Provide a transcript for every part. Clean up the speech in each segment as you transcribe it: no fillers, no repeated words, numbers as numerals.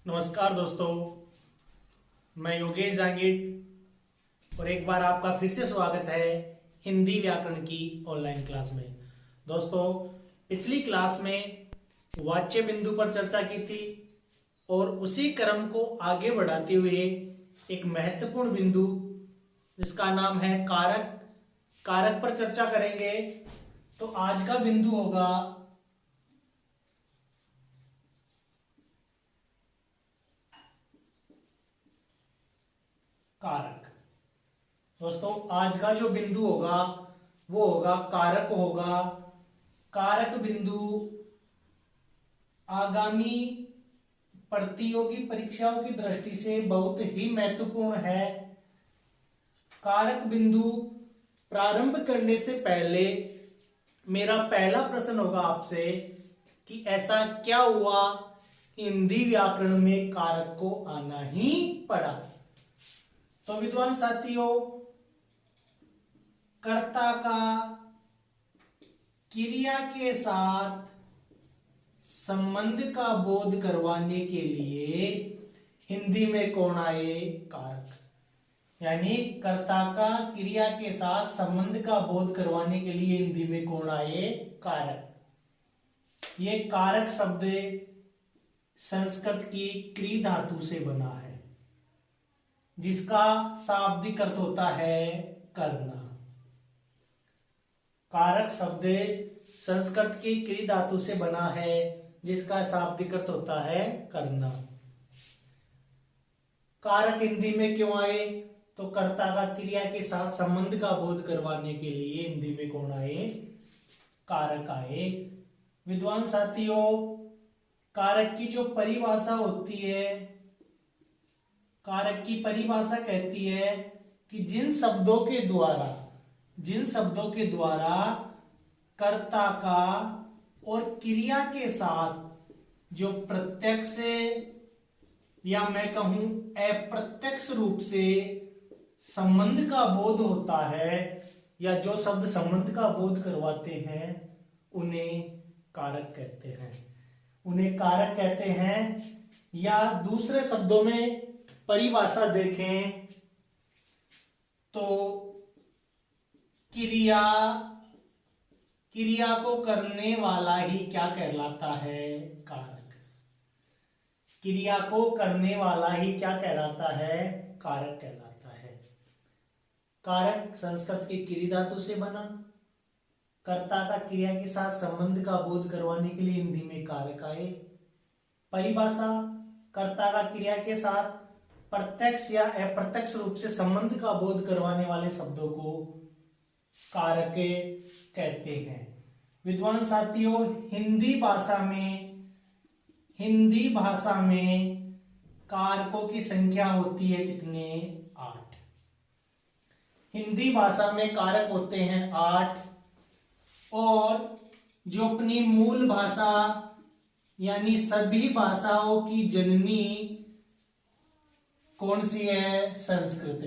नमस्कार दोस्तों, मैं योगेश जांगीर और एक बार आपका फिर से स्वागत है हिंदी व्याकरण की ऑनलाइन क्लास में। दोस्तों, पिछली क्लास में वाच्य बिंदु पर चर्चा की थी और उसी क्रम को आगे बढ़ाते हुए एक महत्वपूर्ण बिंदु जिसका नाम है कारक पर चर्चा करेंगे। तो आज का बिंदु होगा कारक। दोस्तों, आज का जो बिंदु होगा वो होगा कारक होगा। कारक बिंदु आगामी प्रतियोगी परीक्षाओं की दृष्टि से बहुत ही महत्वपूर्ण है। कारक बिंदु प्रारंभ करने से पहले मेरा पहला प्रश्न होगा आपसे कि ऐसा क्या हुआ हिंदी व्याकरण में कारक को आना ही पड़ा। तो विद्वान साथियों, कर्ता का क्रिया के साथ संबंध का बोध करवाने के लिए हिंदी में कौन आए? कारक। यानी कर्ता का क्रिया के साथ संबंध का बोध करवाने के लिए हिंदी में कौन आए? कारक। ये कारक शब्द संस्कृत की क्री धातु से बना है जिसका शाब्दिक अर्थ होता है करना। कारक शब्द संस्कृत की क्री धातु से बना है जिसका शाब्दिक अर्थ होता है करना। कारक हिंदी में क्यों आए? तो कर्ता का क्रिया के साथ संबंध का बोध करवाने के लिए हिंदी में कौन आए? कारक आए। विद्वान साथियों, कारक की जो परिभाषा होती है, कारक की परिभाषा कहती है कि जिन शब्दों के द्वारा कर्ता का और क्रिया के साथ जो प्रत्यक्ष या मैं कहूं अप्रत्यक्ष रूप से संबंध का बोध होता है या जो शब्द संबंध का बोध करवाते हैं उन्हें कारक कहते हैं। या दूसरे शब्दों में परिभाषा देखें तो क्रिया को करने वाला ही क्या कहलाता है? कारक। क्रिया को करने वाला ही क्या कहलाता है? कारक कहलाता है। कारक संस्कृत की क्री धातु से बना। कर्ता का क्रिया के साथ संबंध का बोध करवाने के लिए हिंदी में कारक आए। परिभाषा, कर्ता का क्रिया के साथ प्रत्यक्ष या अप्रत्यक्ष रूप से संबंध का बोध करवाने वाले शब्दों को कारक कहते हैं। विद्वान साथियों, हिंदी भाषा में कारकों की संख्या होती है कितने? 8। हिंदी भाषा में कारक होते हैं 8। और जो अपनी मूल भाषा यानी सभी भाषाओं की जननी कौन सी है? संस्कृत।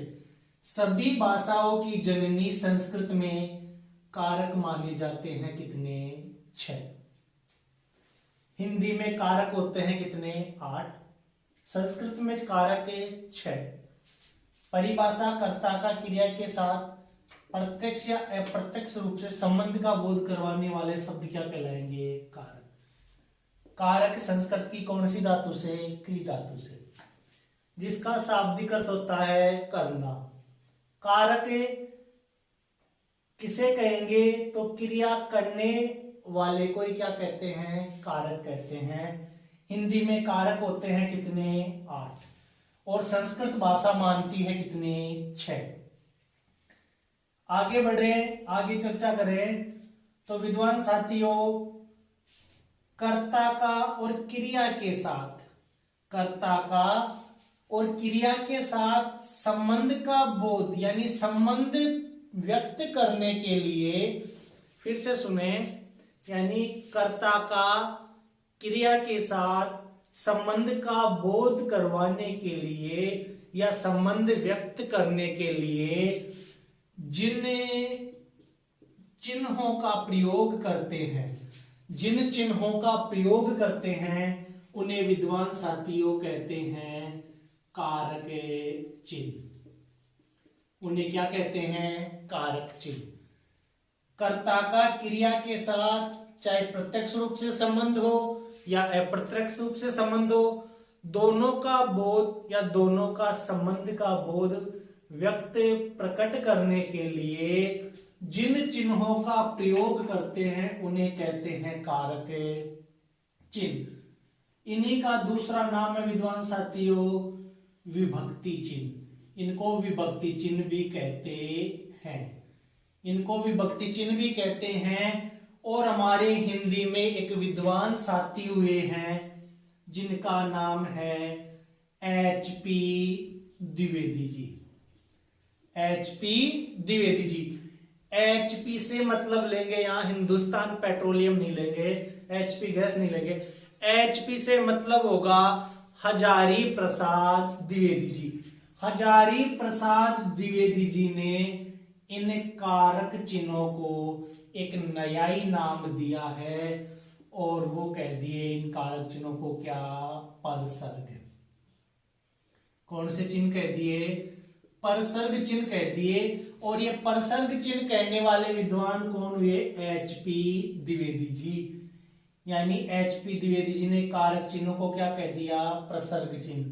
सभी भाषाओं की जननी संस्कृत में कारक माने जाते हैं कितने? 6। हिंदी में कारक होते हैं कितने? 8। संस्कृत में कारक 6। परिभाषा, कर्ता का क्रिया के साथ प्रत्यक्ष या अप्रत्यक्ष रूप से संबंध का बोध करवाने वाले शब्द क्या कहलाएंगे? कारक। कारक संस्कृत की कौन सी धातु से? क्री धातु से, जिसका शाब्दिक अर्थ होता है करना। कारक किसे कहेंगे? तो क्रिया करने वाले को ही क्या कहते हैं? कारक कहते हैं। हिंदी में कारक होते हैं कितने? 8। और संस्कृत भाषा मानती है कितने? 6। आगे बढ़े, आगे चर्चा करें तो विद्वान साथियों, कर्ता का और क्रिया के साथ संबंध का बोध यानी संबंध व्यक्त करने के लिए, फिर से सुने, यानी कर्ता का क्रिया के साथ संबंध का बोध करवाने के लिए या संबंध व्यक्त करने के लिए जिन चिन्हों का प्रयोग करते हैं उन्हें विद्वान साथियों कहते हैं कारक चिन्ह। उन्हें क्या कहते हैं? कारक चिन्ह। कर्ता का क्रिया के साथ चाहे प्रत्यक्ष रूप से संबंध हो या अप्रत्यक्ष रूप से संबंध हो, दोनों का बोध या दोनों का संबंध का बोध व्यक्त प्रकट करने के लिए जिन चिन्हों का प्रयोग करते हैं उन्हें कहते हैं कारक चिन्ह। इन्हीं का दूसरा नाम है विद्वान साथियों विभक्ति चिन्ह। इनको विभक्ति चिन्ह भी कहते हैं। इनको विभक्ति चिन्ह भी कहते हैं। और हमारे हिंदी में एक विद्वान साथी हुए हैं जिनका नाम है HP Dwivedi ji. HP Dwivedi ji. HP से मतलब लेंगे यहां हिंदुस्तान पेट्रोलियम नहीं लेंगे, HP गैस नहीं लेंगे। HP से मतलब होगा हजारी प्रसाद द्विवेदी जी। हजारी प्रसाद द्विवेदी जी ने इन कारक चिन्हों को एक नया ही नाम दिया है और वो कह दिए इन कारक चिन्हों को क्या? परसर्ग। कौन से चिन्ह कह दिए? परसर्ग चिन्ह कह दिए। और ये परसर्ग चिन्ह कहने वाले विद्वान कौन हुए? HP द्विवेदी जी। यानी HP द्विवेदी जी ने कारक चिन्हों को क्या कह दिया? प्रसर्ग चिन्ह।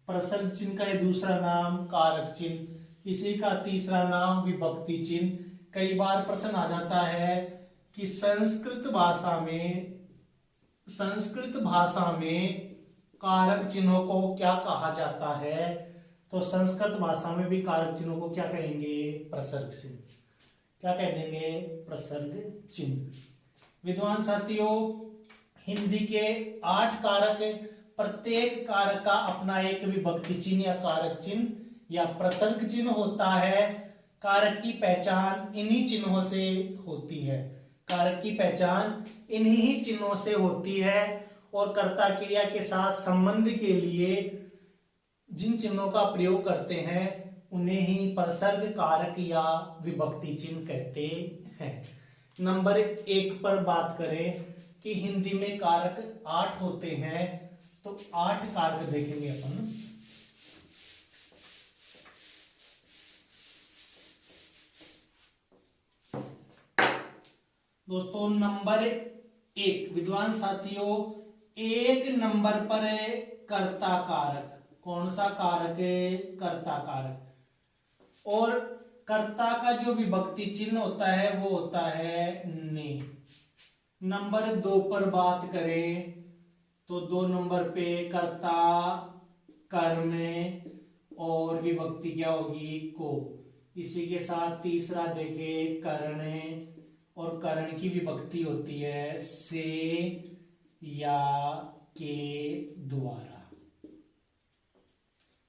प्रसर्ग चिन्ह का ये दूसरा नाम कारक चिन्ह। इसी का तीसरा नाम विभक्ति चिन्ह। कई बार प्रश्न आ जाता है कि संस्कृत भाषा में कारक चिन्हों को क्या कहा जाता है? तो संस्कृत भाषा में भी कारक चिन्हों को क्या कहेंगे? प्रसर्ग चिन्ह। क्या कह देंगे? प्रसर्ग चिन्ह। विद्वान साथियों, हिंदी के 8 कारक, प्रत्येक कारक का अपना एक विभक्ति चिन्ह या कारक चिन्ह या प्रसर्ग चिन्ह होता है। कारक की पहचान इन्हीं चिन्हों से होती है। कारक की पहचान इन्हीं चिन्हों से होती है। और कर्ता क्रिया के साथ संबंध के लिए जिन चिन्हों का प्रयोग करते हैं उन्हें ही प्रसर्ग, कारक या विभक्ति चिन्ह कहते हैं। नंबर 1 पर बात करें कि हिंदी में कारक 8 होते हैं, तो 8 कारक देखेंगे अपन। दोस्तों, नंबर 1 विद्वान साथियों, 1 नंबर पर है कर्ता कारक। कौन सा कारक है? कर्ता कारक। और कर्ता का जो विभक्ति चिन्ह होता है वो होता है ने। नंबर 2 पर बात करें तो 2 नंबर पे कर्ता, कर्म और विभक्ति क्या होगी? को। इसी के साथ तीसरा देखे करण, और करण की विभक्ति होती है से या के द्वारा।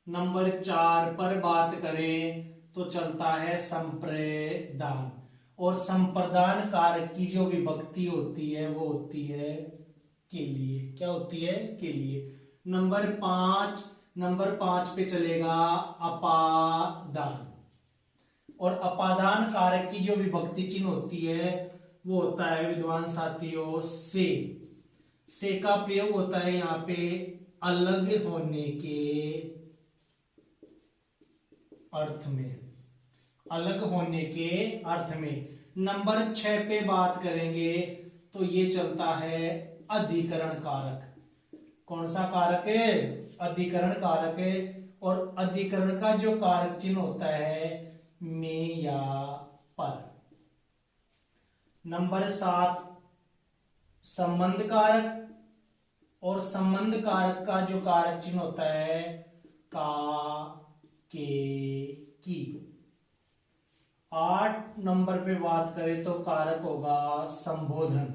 नंबर 4 पर बात करें तो चलता है संप्रदान, और संप्रदान कारक की जो विभक्ति होती है वो होती है के लिए। क्या होती है? के लिए। नंबर 5 पे चलेगा अपादान, और अपादान कारक की जो विभक्ति चिन्ह होती है वो होता है विद्वान साथियों से का प्रयोग होता है यहाँ पे अलग होने के अर्थ में। अलग होने के अर्थ में। नंबर 6 पे बात करेंगे तो ये चलता है अधिकरण कारक। कौन सा कारक है? अधिकरण कारक है। और अधिकरण का जो कारक चिन्ह होता है में या पर। नंबर 7 संबंध कारक, और संबंध कारक का जो कारक चिन्ह होता है का, के, की। 8 नंबर पे बात करें तो कारक होगा संबोधन।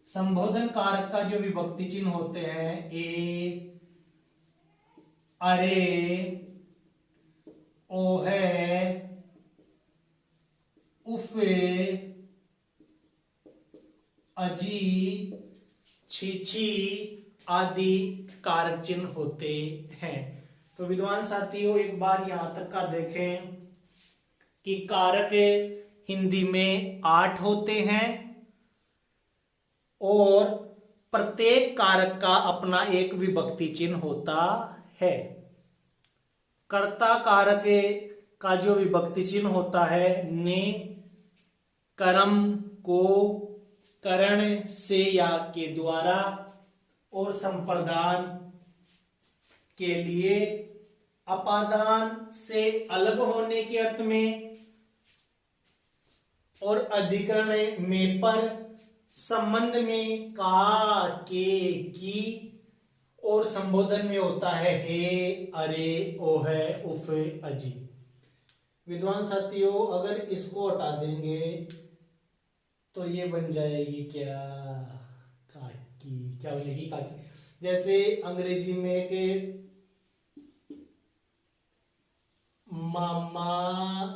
संबोधन कारक का जो विभक्ति चिन्ह होते हैं ए, अरे, ओ है, उफे, अजी, छी आदि कारक चिन्ह होते हैं। तो विद्वान साथियों, एक बार यहां तक का देखें कि कारक हिंदी में 8 होते हैं और प्रत्येक कारक का अपना एक विभक्ति चिन्ह होता है। कर्ता कारक का जो विभक्ति चिन्ह होता है ने, कर्म को करण से या के द्वारा और संप्रदान के लिए, अपादान से अलग होने के अर्थ में, और अधिकरण में पर, संबंध में का, के, की, और संबोधन में होता है हे, अरे, ओह, उफ, अजी। विद्वान साथियों, अगर इसको हटा देंगे तो ये बन जाएगी क्या, काकी। क्या बनेगी, काकी। जैसे अंग्रेजी में के मामा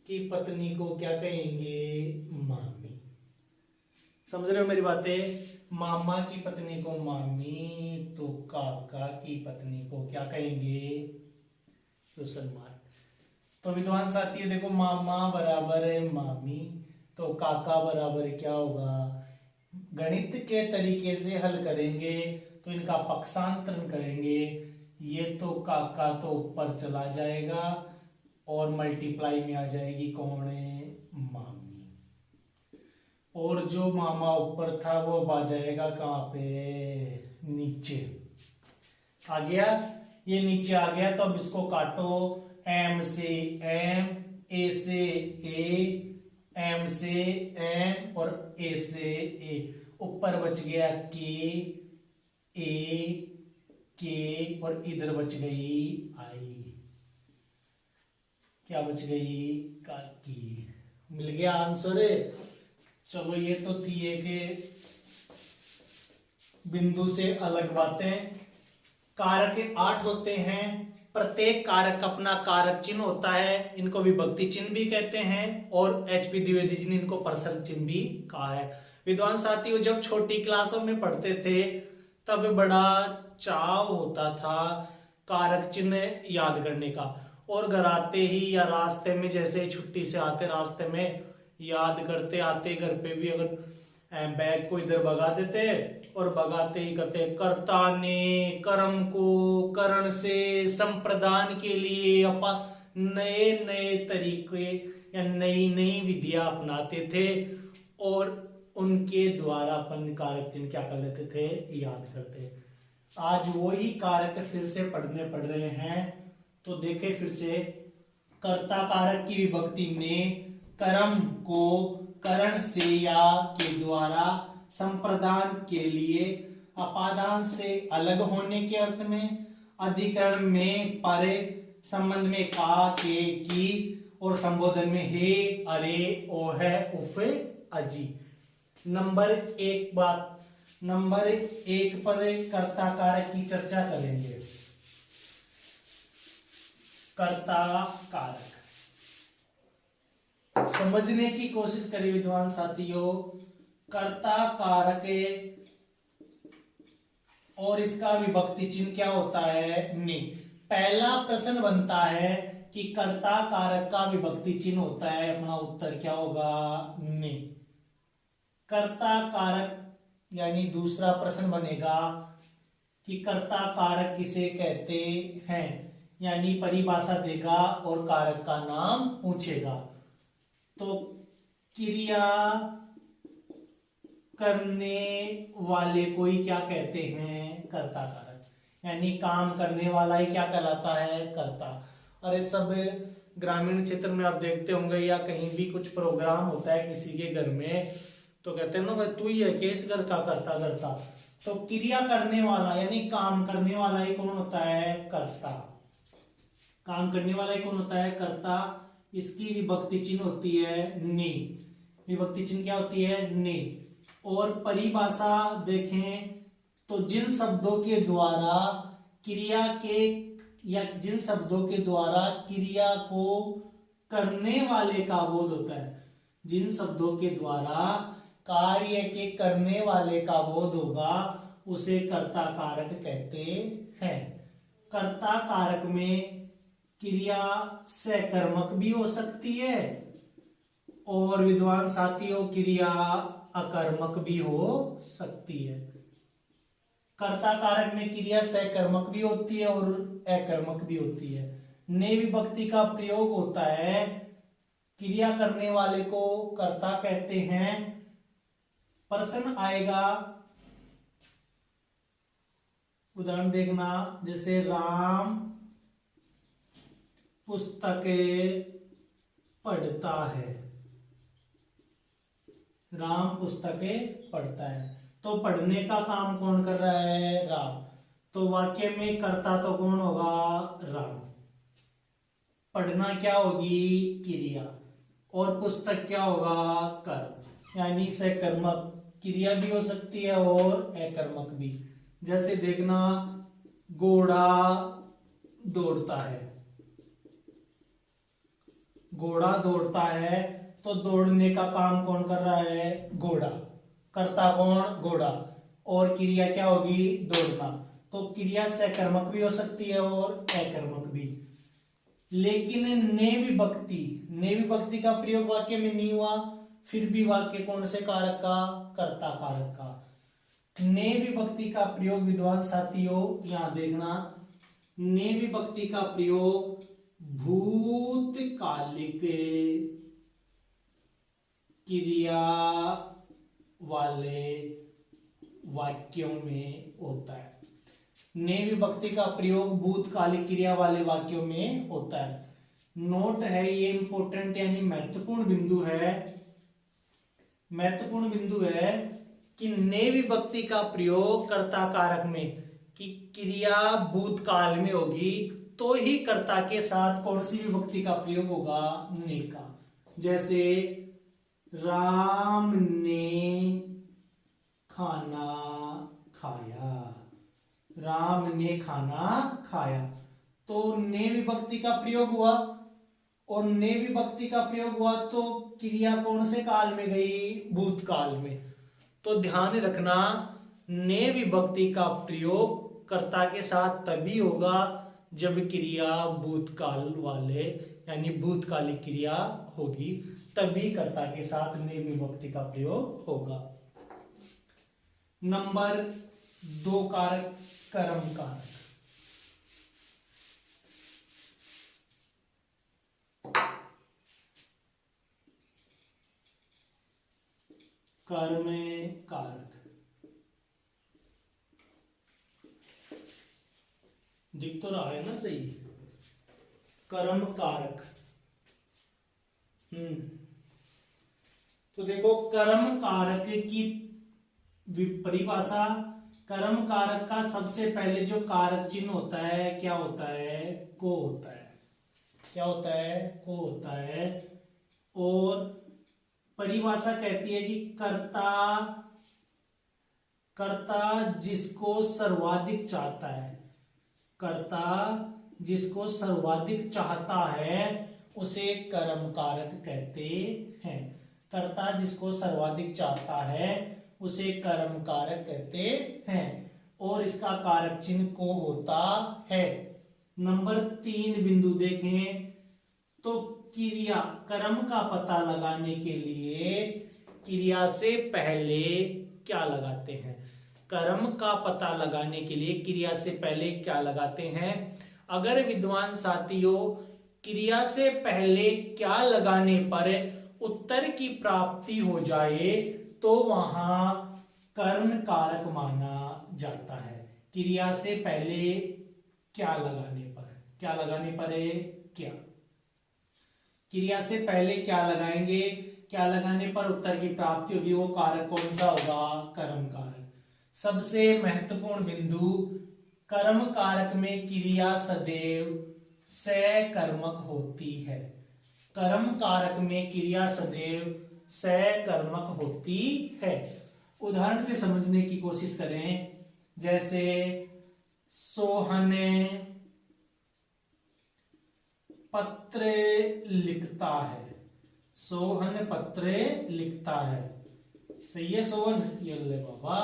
की पत्नी को क्या कहेंगे, मामी। समझ रहे हो मेरी बातें? मामा की पत्नी को मामी, तो काका की पत्नी को क्या कहेंगे, सुसलमान। तो विद्वान साथी देखो, मामा बराबर है मामी, तो काका बराबर क्या होगा। गणित के तरीके से हल करेंगे तो इनका पक्षांतरण करेंगे, ये तो काका तो ऊपर चला जाएगा और मल्टीप्लाई में आ जाएगी कौन है, मामी। और जो मामा ऊपर था वो आ जाएगा कहां पे, नीचे आ गया। ये नीचे आ गया तो अब इसको काटो, एम से एम, ए से ए, एम से एम और ए से ए। ऊपर बच गया के और इधर बच गई आई। क्या बच गई, काकी। मिल गया आंसर। चलो, ये तो थी एक बिंदु से अलग बातें। कारक 8 होते हैं। प्रत्येक कारक अपना कारक चिन्ह होता है, इनको विभक्ति चिन्ह भी कहते हैं, और एचपी द्विवेदी जी ने इनको प्रसर्ग चिन्ह भी कहा है। विद्वान साथियों, जब छोटी क्लासों में पढ़ते थे तब बड़ा चाव होता था कारक चिन्ह याद करने का, और घर आते ही या रास्ते में, जैसे छुट्टी से आते रास्ते में याद करते आते, घर पे भी अगर बैग को इधर भगा देते और भगाते ही करते, कर्ता ने कर्म को करण से संप्रदान के लिए नए नए तरीके या नई नई विधियां अपनाते थे, और उनके द्वारा अपन कारक चिन्ह क्या कर लेते थे, याद करते। आज वही कारक फिर से पढ़ने पड़ रहे हैं, तो देखे फिर से। कर्ता कारक की विभक्ति ने, कर्म को करण से या के द्वारा, संप्रदान के लिए, अपादान से अलग होने के अर्थ में, अधिकरण में पर, संबंध में का, के, की, और संबोधन में हे, अरे, ओह, उफ, अजी। नंबर 1 पर कर्ता कारक की चर्चा करेंगे। कर्ता कारक समझने की कोशिश करें विद्वान साथियों। कर्ता कारक और इसका विभक्ति चिन्ह क्या होता है, ने। पहला प्रश्न बनता है कि कर्ता कारक का विभक्ति चिन्ह होता है, अपना उत्तर क्या होगा, ने। कर्ता कारक यानी दूसरा प्रश्न बनेगा कि कर्ता कारक किसे कहते हैं, यानी परिभाषा देगा और कारक का नाम पूछेगा। तो क्रिया करने वाले को ही क्या कहते हैं, कर्ता कारक, यानी काम करने वाला ही क्या कहलाता है, कर्ता। और ये सब ग्रामीण क्षेत्र में आप देखते होंगे, या कहीं भी कुछ प्रोग्राम होता है किसी के घर में, तो कहते हैं ना भाई तू ही है केस घर का कर्ता करता। तो क्रिया करने वाला यानी काम करने वाला ही कौन होता है, कर्ता। काम करने वाला ही कौन होता है, कर्ता। इसकी विभक्ति चिन्ह होती है ने। विभक्ति चिन्ह क्या होती है, ने। और परिभाषा देखें तो जिन शब्दों के द्वारा क्रिया के या जिन शब्दों के द्वारा क्रिया को करने वाले का बोध होता है, जिन शब्दों के द्वारा कार्य के करने वाले का बोध होगा उसे कर्ता कारक कहते हैं। कर्ता कारक में क्रिया सकर्मक भी हो सकती है, और विद्वान साथियों क्रिया अकर्मक भी हो सकती है। कर्ता कारक में क्रिया सकर्मक भी होती है और अकर्मक भी होती है। ने विभक्ति का प्रयोग होता है, क्रिया करने वाले को कर्ता कहते हैं। प्रश्न आएगा, उदाहरण देखना, जैसे राम पुस्तकें पढ़ता है। राम पुस्तकें पढ़ता है, तो पढ़ने का काम कौन कर रहा है? राम। तो वाक्य में कर्ता तो कौन होगा? राम। पढ़ना क्या होगी? क्रिया। और पुस्तक क्या होगा? कर्म। यानी सकर्मक क्रिया भी हो सकती है और अकर्मक भी। जैसे देखना, घोड़ा दौड़ता है। घोड़ा दौड़ता है, तो दौड़ने का काम कौन कर रहा है? घोड़ा। कर्ता कौन? घोड़ा। और क्रिया क्या होगी? दौड़ना। तो क्रिया सकर्मक भी हो सकती है और अकर्मक भी। लेकिन ने विभक्ति का प्रयोग वाक्य में नहीं हुआ, फिर भी वाक्य कौन से कारक का? कर्ता कारक का। ने विभक्ति का प्रयोग विद्वान साथियों, यहां देखना, ने विभक्ति का प्रयोग भूतकालिक क्रिया वाले वाक्यों में होता है। ने विभक्ति का प्रयोग भूतकालिक क्रिया वाले वाक्यों में होता है। नोट है ये इंपॉर्टेंट, यानी महत्वपूर्ण बिंदु है। महत्वपूर्ण बिंदु है कि ने विभक्ति का प्रयोग कर्ता कारक में, कि क्रिया भूतकाल में होगी, तो ही कर्ता के साथ कौन सी विभक्ति का प्रयोग होगा? ने का। जैसे राम ने खाना खाया। राम ने खाना खाया, तो ने विभक्ति का प्रयोग हुआ, और ने विभक्ति का प्रयोग हुआ तो क्रिया कौन से काल में गई? भूतकाल में। तो ध्यान रखना, ने विभक्ति का प्रयोग कर्ता के साथ तभी होगा जब क्रिया भूतकाल वाले, यानी भूतकालिक क्रिया होगी, तभी कर्ता के साथ ने विभक्ति का प्रयोग होगा। नंबर 2 कारक कर्म कारक। कर्म कारक दिख तो रहा है ना सही? कर्म कारक। तो देखो, कर्म कारक की परिभाषा, कर्म कारक का सबसे पहले जो कारक चिन्ह होता है क्या होता है? को होता है। क्या होता है? को होता है। और परिभाषा कहती है कि कर्ता जिसको सर्वाधिक चाहता है, कर्ता जिसको सर्वाधिक चाहता है उसे कर्म कारक कहते हैं। कर्ता जिसको सर्वाधिक चाहता है उसे कर्म कारक कहते हैं, और इसका कारक चिन्ह को होता है। नंबर 3 बिंदु देखें, तो क्रिया, कर्म का पता लगाने के लिए क्रिया से पहले क्या लगाते हैं? कर्म का पता लगाने के लिए क्रिया से पहले क्या लगाते हैं? अगर विद्वान साथियों क्रिया से पहले क्या लगाने पर उत्तर की प्राप्ति हो जाए तो वहां कर्म कारक माना जाता है। क्रिया से पहले क्या लगाने पर? क्या लगाने पर है? क्या क्रिया से पहले क्या लगाएंगे? क्या लगाने पर उत्तर की प्राप्ति होगी, वो कारक कौन सा होगा? कर्म कारक। सबसे महत्वपूर्ण बिंदु, कर्म कारक में क्रिया सदैव सकर्मक होती है। कर्म कारक में क्रिया सदैव सकर्मक होती है। उदाहरण से समझने की कोशिश करें, जैसे सोहन पत्र लिखता है। सोहन पत्र लिखता है, सही है? सोहन, ये ले बाबा,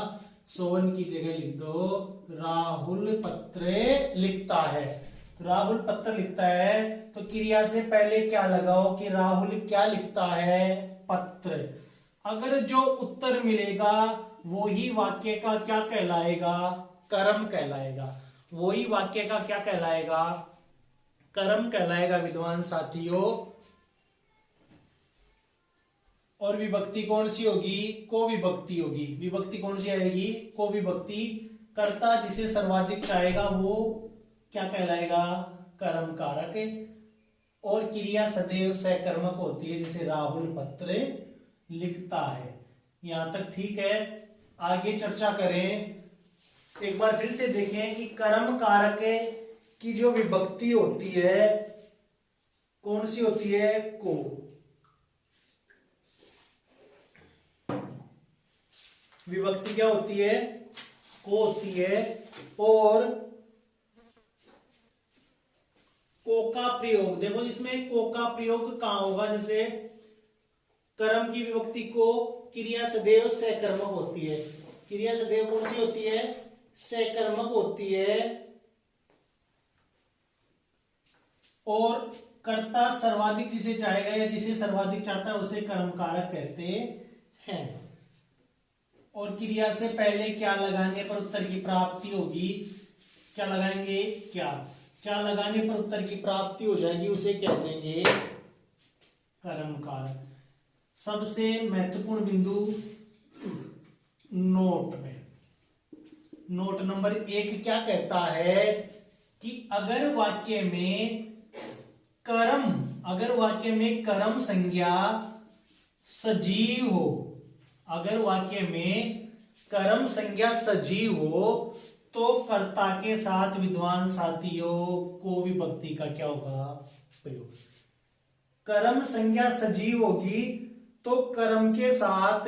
सोहन की जगह लिख दो राहुल पत्र लिखता है। राहुल पत्र लिखता है, तो क्रिया से पहले क्या लगाओ कि राहुल क्या लिखता है? पत्र। अगर जो उत्तर मिलेगा वो ही वाक्य का क्या कहलाएगा, कर्म कहलाएगा। वही वाक्य का क्या कहलाएगा, कर्म कहलाएगा विद्वान साथियों। और विभक्ति कौन सी होगी, को विभक्ति होगी। विभक्ति कौन सी आएगी, को विभक्ति। कर्ता जिसे सर्वाधिक चाहेगा वो क्या कहलाएगा, कर्म कारक। और क्रिया सदैव सकर्मक होती है, जैसे राहुल पत्र लिखता है। यहां तक ठीक है। आगे चर्चा करें, एक बार फिर से देखें कि कर्म कारक की जो विभक्ति होती है कौन सी होती है, को। विभक्ति क्या होती है, को होती है। और को का प्रयोग देखो, इसमें को का प्रयोग कहां होगा, जैसे कर्म की विभक्ति को, क्रिया सदैव सकर्मक होती है। क्रिया सदैव कौन सी होती है, सकर्मक होती है। और कर्ता सर्वाधिक जिसे चाहेगा या जिसे सर्वाधिक चाहता है उसे कर्म कारक कहते हैं। और क्रिया से पहले क्या लगाने पर उत्तर की प्राप्ति होगी, क्या लगाएंगे, क्या लगाने पर उत्तर की प्राप्ति हो जाएगी उसे कह देंगे कर्म कारक। सबसे महत्वपूर्ण बिंदु नोट में, नोट नंबर 1 क्या कहता है कि अगर वाक्य में कर्म संज्ञा सजीव हो, अगर वाक्य में कर्म संज्ञा सजीव हो तो कर्ता के साथ विद्वान साथियों को विभक्ति का क्या होगा, प्रयोग। कर्म संज्ञा सजीव होगी तो कर्म के साथ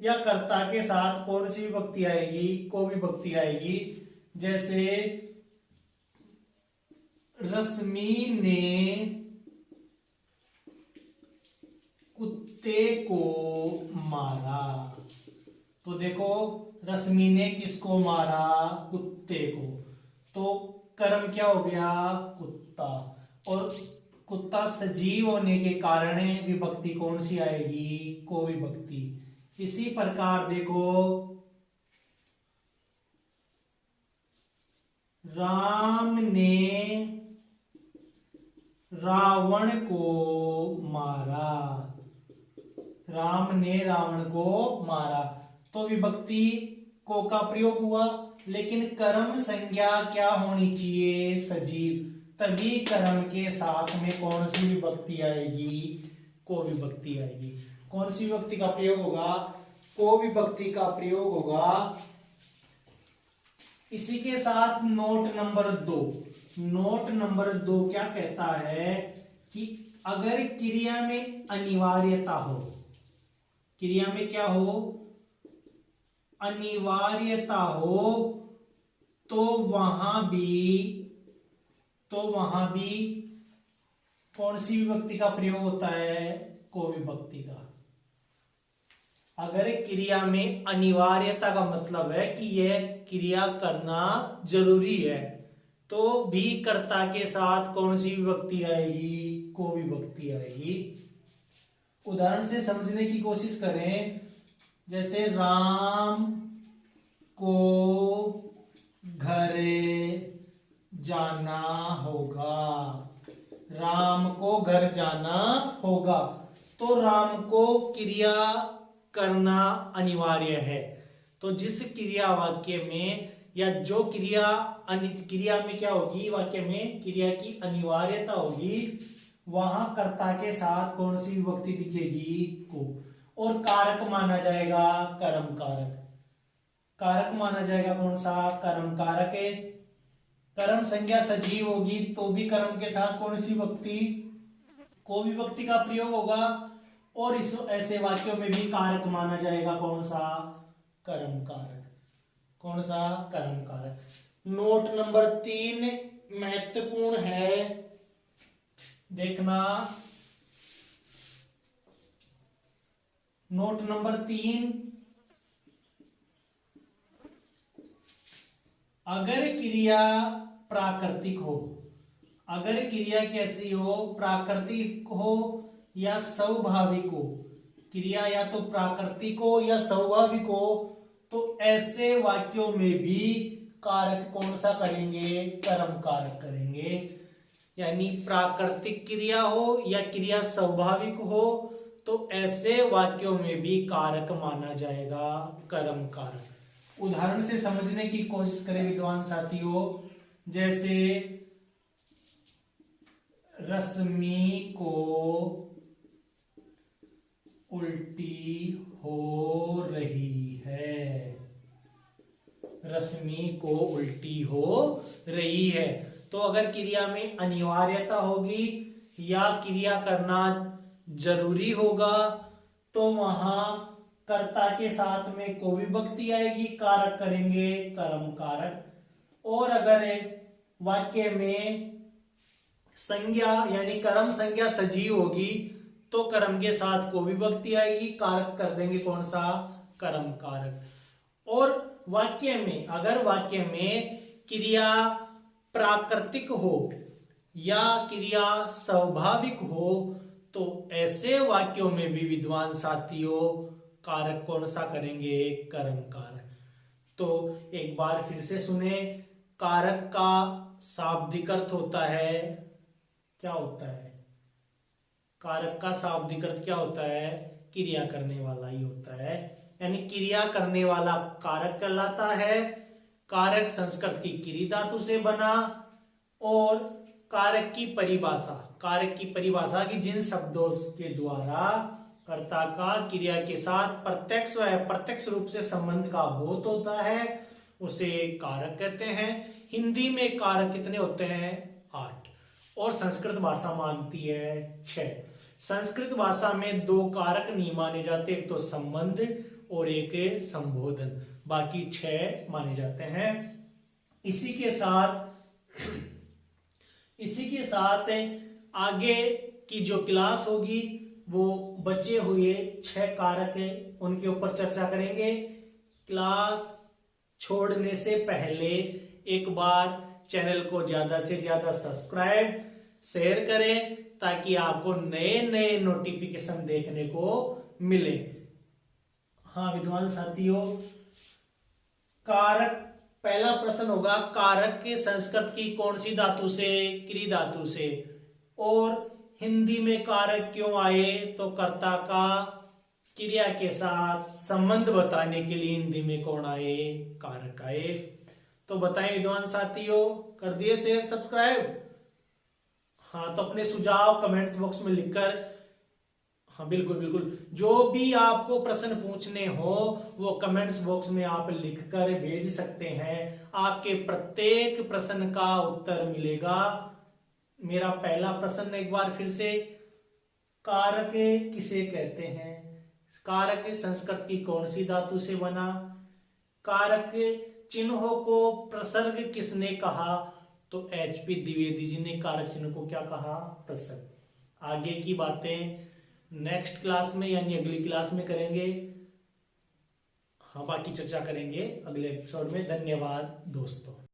या कर्ता के साथ कौन सी विभक्ति आएगी, को विभक्ति आएगी। जैसे रश्मि ने कुत्ते को मारा। तो देखो रश्मि ने किसको मारा, कुत्ते को। तो कर्म क्या हो गया, कुत्ता। और कुत्ता सजीव होने के कारण विभक्ति कौन सी आएगी, को विभक्ति। इसी प्रकार देखो राम ने रावण को मारा, राम ने रावण को मारा। तो विभक्ति को का प्रयोग हुआ, लेकिन कर्म संज्ञा क्या होनी चाहिए, सजीव। तभी कर्म के साथ में कौन सी विभक्ति आएगी, को विभक्ति आएगी। कौन सी विभक्ति का प्रयोग होगा, को विभक्ति का प्रयोग होगा। इसी के साथ नोट नंबर 2, नोट नंबर 2 क्या कहता है कि अगर क्रिया में अनिवार्यता हो, क्रिया में क्या हो, अनिवार्यता हो, तो वहां भी कौन सी विभक्ति का प्रयोग होता है, को विभक्ति का। अगर क्रिया में अनिवार्यता का मतलब है कि यह क्रिया करना जरूरी है, तो भी कर्ता के साथ कौन सी विभक्ति आएगी, को विभक्ति आएगी। उदाहरण से समझने की कोशिश करें। जैसे राम को घर जाना होगा, राम को घर जाना होगा। तो राम को क्रिया करना अनिवार्य है। तो जिस क्रिया वाक्य में या जो क्रिया में क्या होगी, वाक्य में क्रिया की अनिवार्यता होगी, वहां कर्ता के साथ कौन सी विभक्ति दिखेगी, को। और कारक माना जाएगा कर्म कारक। कारक माना जाएगा कौन सा, कर्म कारक है। कर्म संज्ञा सजीव होगी तो भी कर्म के साथ कौन सी विभक्ति, को विभक्ति का प्रयोग होगा। और इस ऐसे वाक्यों में भी कारक माना जाएगा कौन सा, कर्म कारक। कौन सा, कर्म कारक। नोट नंबर 3 महत्वपूर्ण है, देखना। नोट नंबर 3, अगर क्रिया प्राकृतिक हो, अगर क्रिया कैसी हो, प्राकृतिक हो या स्वाभाविक हो, क्रिया या तो प्राकृतिक हो या स्वाभाविक हो, तो ऐसे वाक्यों में भी कारक कौन सा करेंगे? कर्म कारक करेंगे। यानी प्राकृतिक क्रिया हो या क्रिया स्वाभाविक हो, तो ऐसे वाक्यों में भी कारक माना जाएगा कर्म कारक। उदाहरण से समझने की कोशिश करें विद्वान साथियों। जैसे रश्मि को उल्टी हो रही है। रश्मि को उल्टी हो रही है। तो अगर क्रिया में अनिवार्यता होगी या क्रिया करना जरूरी होगा, तो वहां कर्ता के साथ में को विभक्ति आएगी, कारक करेंगे कर्म कारक। और अगर वाक्य में संज्ञा यानी कर्म संज्ञा सजीव होगी, तो कर्म के साथ को विभक्ति आएगी, कारक कर देंगे कौन सा? कर्म कारक। और वाक्य में अगर वाक्य में क्रिया प्राकृतिक हो या क्रिया स्वाभाविक हो, तो ऐसे वाक्यों में भी विद्वान साथियों कारक कौन सा करेंगे? कर्म कारक। तो एक बार फिर से सुने, कारक का शाब्दिक अर्थ होता है, क्या होता है? कारक का शाब्दिक अर्थ क्या होता है? क्रिया करने वाला ही होता है। यानी क्रिया करने वाला कारक कहलाता है। कारक संस्कृत की क्रि धातु से बना। और कारक की परिभाषा की जिन शब्दों के द्वारा कर्ता का क्रिया के साथ प्रत्यक्ष व अप्रत्यक्ष रूप से संबंध का बोध होता है, उसे कारक कहते हैं। हिंदी में कारक कितने होते हैं? 8। और संस्कृत भाषा मानती है 6। संस्कृत भाषा में 2 कारक नहीं माने जाते, एक तो संबंध और एक संबोधन, बाकी 6 माने जाते हैं। इसी के साथ आगे की जो क्लास होगी वो बचे हुए 6 कारक है, उनके ऊपर चर्चा करेंगे। क्लास छोड़ने से पहले एक बार चैनल को ज्यादा से ज्यादा सब्सक्राइब शेयर करें, ताकि आपको नए नए नोटिफिकेशन देखने को मिले। हाँ विद्वान साथियों, कारक पहला प्रश्न होगा, कारक के संस्कृत की कौन सी धातु से? क्रि धातु से। और हिंदी में कारक क्यों आए? तो कर्ता का क्रिया के साथ संबंध बताने के लिए हिंदी में कौन आए? कारक आए। तो बताएं विद्वान साथियों, कर दिए शेयर सब्सक्राइब? हाँ, तो अपने सुझाव कमेंट्स बॉक्स में लिखकर, हाँ बिल्कुल बिल्कुल, जो भी आपको प्रश्न पूछने हो वो कमेंट्स बॉक्स में आप लिखकर भेज सकते हैं। आपके प्रत्येक प्रश्न का उत्तर मिलेगा। मेरा पहला प्रश्न एक बार फिर से, कारक किसे कहते हैं? कारक संस्कृत की कौन सी धातु से बना? कारक चिन्हों को प्रसर्ग किसने कहा? तो HP द्विवेदी जी ने कारक चिन्ह को क्या कहा? प्रसर्ग। आगे की बातें नेक्स्ट क्लास में यानी अगली क्लास में करेंगे। हाँ, बाकी चर्चा करेंगे अगले एपिसोड में। धन्यवाद दोस्तों।